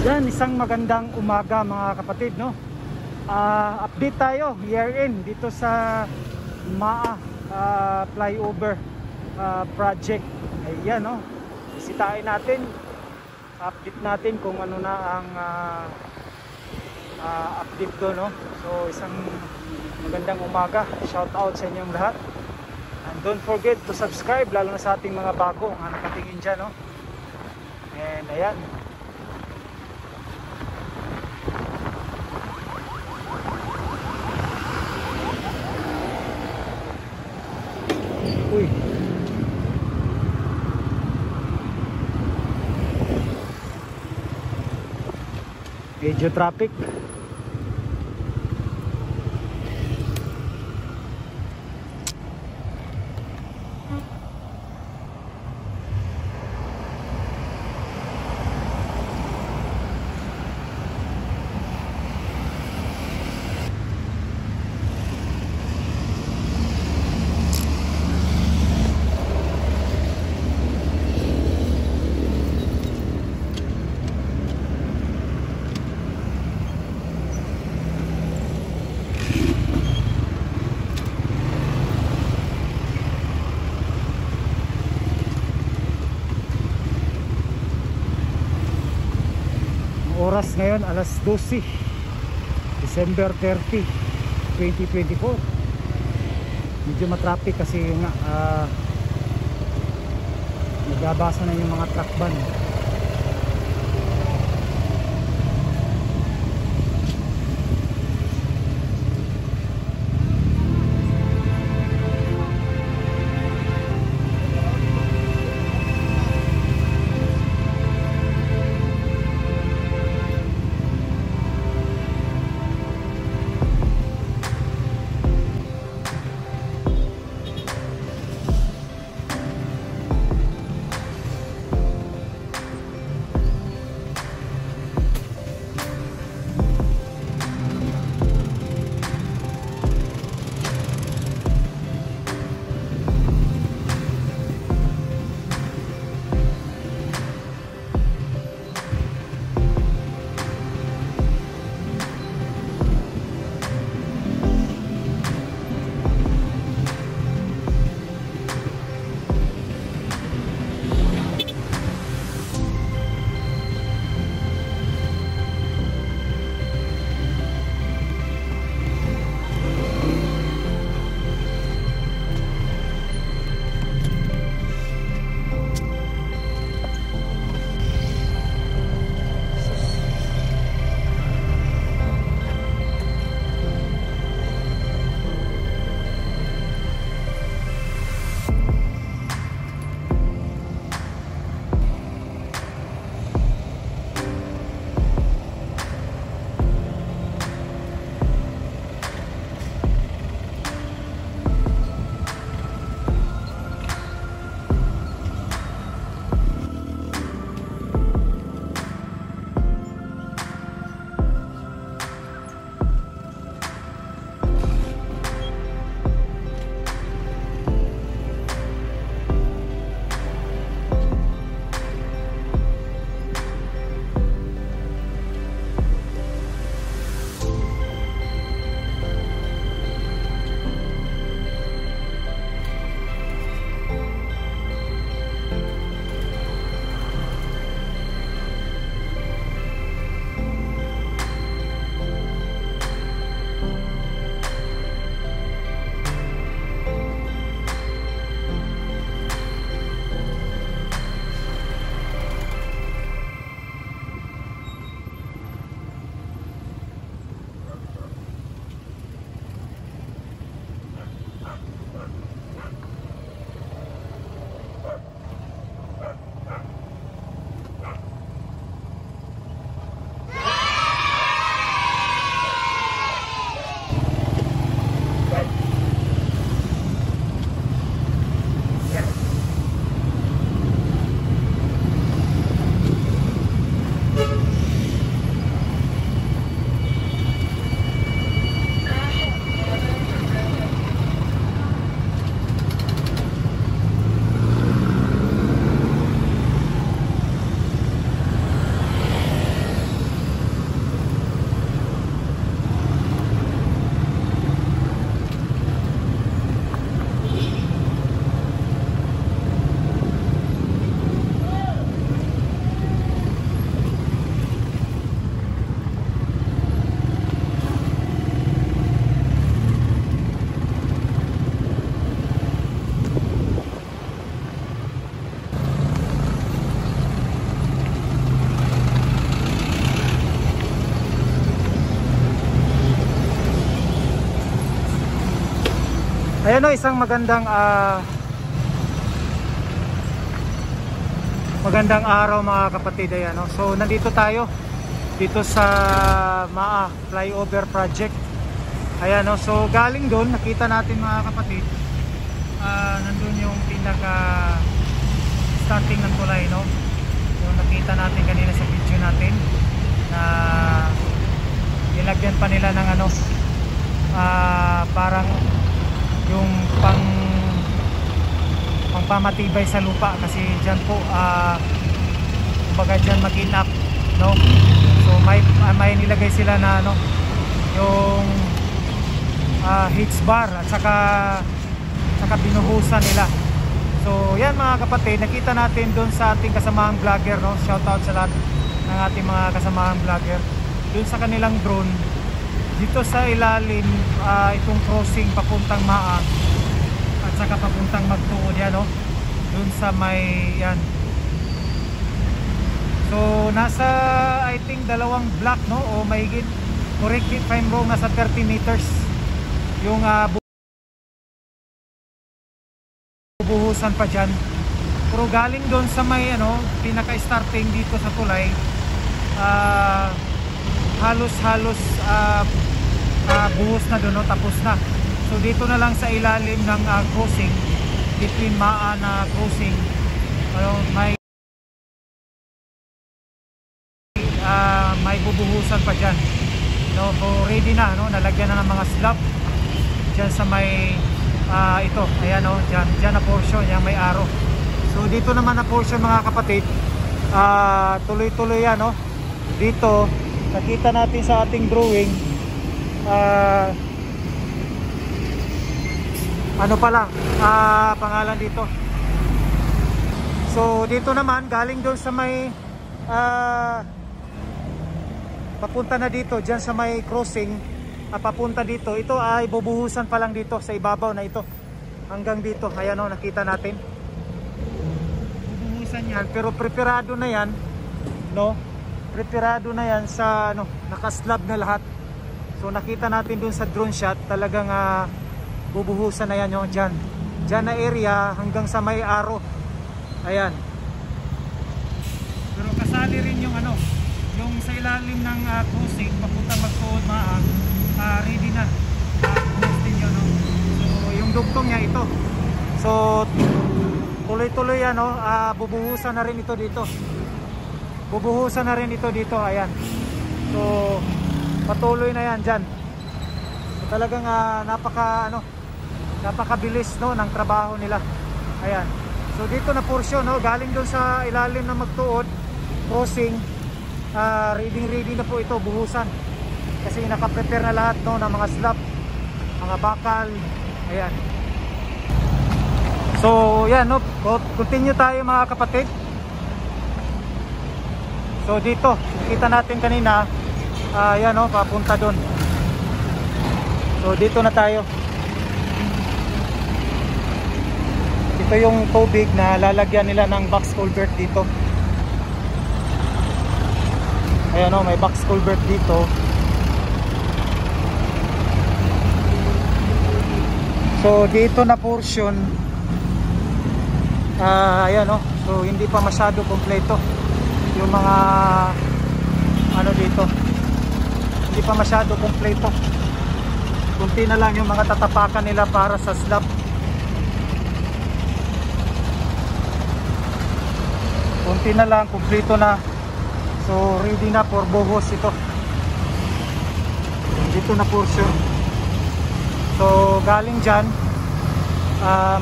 Yan, isang magandang umaga mga kapatid, no? Update tayo, year-end dito sa MAA flyover project. Ayan, no? Bisitahin natin, update natin kung ano na ang update do, no? So, isang magandang umaga. Shout out sa inyong lahat. And don't forget to subscribe, lalo na sa ating mga bago ang nakatingin dyan, no? And ayan, uy, medyo traffic. Oras ngayon alas 12, December 30, 2024. Medyo matraffic kasi nga nagbabasa na yung mga truck van. Ayan o, isang magandang magandang araw mga kapatid. Ayan o. So nandito tayo dito sa MAA Flyover Project. Ayan o. So galing doon, nakita natin mga kapatid, nandun yung pinaka starting ng tulay, no? Yung nakita natin kanina sa video natin na nilagyan pa nila ng ano, parang yung pangpamatibay sa lupa kasi dyan po kumbaga dyan mag-in-up, no? So may nilagay sila na ano, yung hitch bar at saka binuhusan nila. So yan mga kapatid, nakita natin doon sa ating kasamahang vlogger, no? Shout out sa lahat ng ating mga kasamahang vlogger doon sa kanilang drone. Dito sa ilalim, itong crossing papuntang MAA at saka papuntang Magtuod, yan, no? Doon sa may yan. So nasa I think dalawang block, no? O mahigit, correct if I'm wrong, nasa 30 meters yung buhusan pa dyan. Pero galing doon sa may ano, pinaka starting dito sa tulay, halos buhos na doon, no? Tapos na. So dito na lang sa ilalim ng crossing between MAA na crossing, may bubuhusan pa dyan, no? So ready na, no? Nalagyan na ng mga slab dyan sa may ito, ayan, no? Dyan na portion, yan may arrow. So dito naman na portion mga kapatid, tuloy-tuloy yan, no? Dito nakita natin sa ating drawing, ano pala pangalan dito. So dito naman galing doon sa may papunta na dito dyan sa may crossing, papunta dito, ito ay bubuhusan pa lang dito sa ibabaw na ito hanggang dito. Ayan o, nakita natin bubuhusan yan, pero preparado na yan, no? Preparado na yan sa ano, nakaslab na lahat. So nakita natin dun sa drone shot, talagang bubuhusan na yan yung dyan na area hanggang sa may arrow. Ayan. Pero kasali rin yung ano, yung sa ilalim ng crossing papunta Magtuod MAA, ready na. Buhos din yun, no? So yung dugtong niya ito. So tuloy-tuloy yan, no? Bubuhusan na rin ito dito. Bubuhusan na rin ito dito, ayan. So patuloy na yan dyan. So, talagang napakabilis, no, ng trabaho nila. Ayan. So dito na portion, no, galing doon sa ilalim ng Magtuod crossing, ready na po ito buhusan. Kasi naka-prepare na lahat, no, ng mga slab, mga bakal. Ayan. So yan, no, continue tayo mga kapatid. So dito, kita natin kanina, yan, no, papunta doon. So dito na tayo. Ito yung tubig na lalagyan nila ng box culvert dito. Ayan, no, may box culvert dito. So dito na portion, ayan, no, so hindi pa masyado kompleto yung mga ano dito, hindi pa masyado kompleto. Kunti na lang yung mga tatapakan nila para sa slab. Kunti na lang, kompleto na. So ready na for buhos ito. Dito na portion. So galing dyan,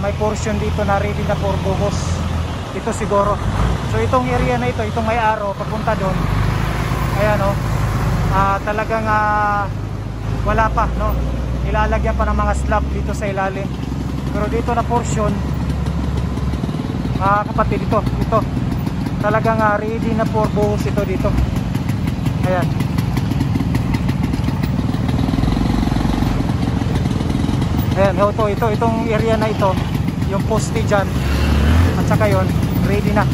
may portion dito na ready na for buhos. Ito siguro. So itong area na ito, itong may arrow papunta doon, ayan, no, talagang wala pa, no, ilalagyan pa ng mga slab dito sa ilalim. Pero dito na portion, kapatid, ito talagang ready na for buhos ito dito. Ayan. Ayan, itong area na ito, yung poste dyan at saka yon, ready na.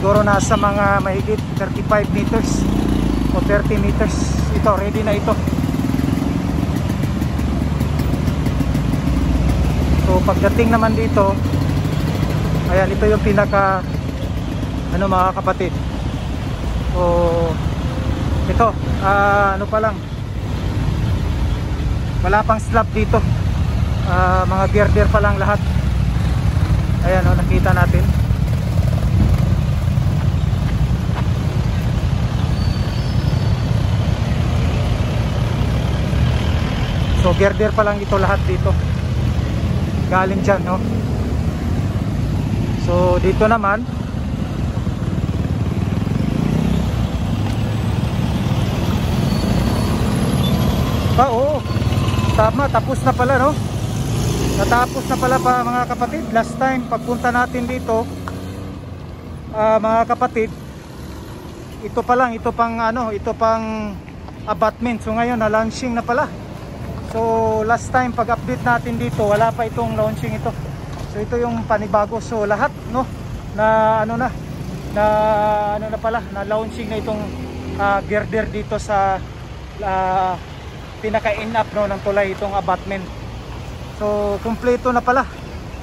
Siguro nasa mga mahigit 35 meters o 30 meters. Ito, ready na ito. pagdating naman dito, ayan, ito yung pinaka ano mga kapatid. So ito, ano pa lang, wala pang slab dito, mga girder pa lang lahat. Ayan o, nakita natin. So girder pa lang ito lahat dito, galing dyan, no? So dito naman, oo, tama, tapos na pala, no? Natapos na pala pa mga kapatid. Last time pagpunta natin dito, mga kapatid, ito pa lang, ito pang ano, ito pang abutment. So ngayon na launching na pala. So last time pag update natin dito, wala pa itong launching ito. So ito yung panibago. So lahat, no, na ano na pala, na launching na itong girder dito sa pinaka end up, no, ng tulay, itong abutment. So kumpleto na pala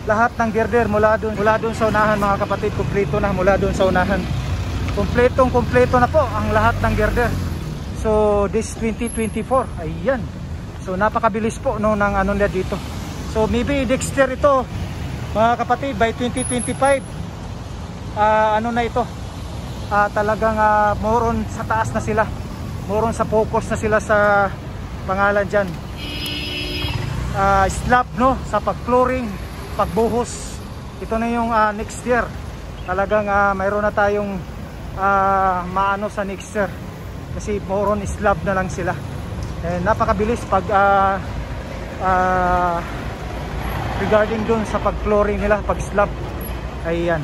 lahat ng girder mula dun sa unahan mga kapatid. Kumpleto na mula dun sa unahan. Kumpleto na po ang lahat ng girder. So this 2024, ayan. So napakabilis po, no, ng ano nila dito. So maybe next year ito mga kapatid, by 2025, ano na ito, talagang more on sa taas na sila, more on sa focus na sila sa pangalan dyan, slab, no, sa pag-flooring, pagbuhos. Ito na yung next year. Talagang mayroon na tayong maano sa next year, kasi more on slab na lang sila. Napakabilis pag regarding dun sa pag-flooring nila, pag-slab. Ayan.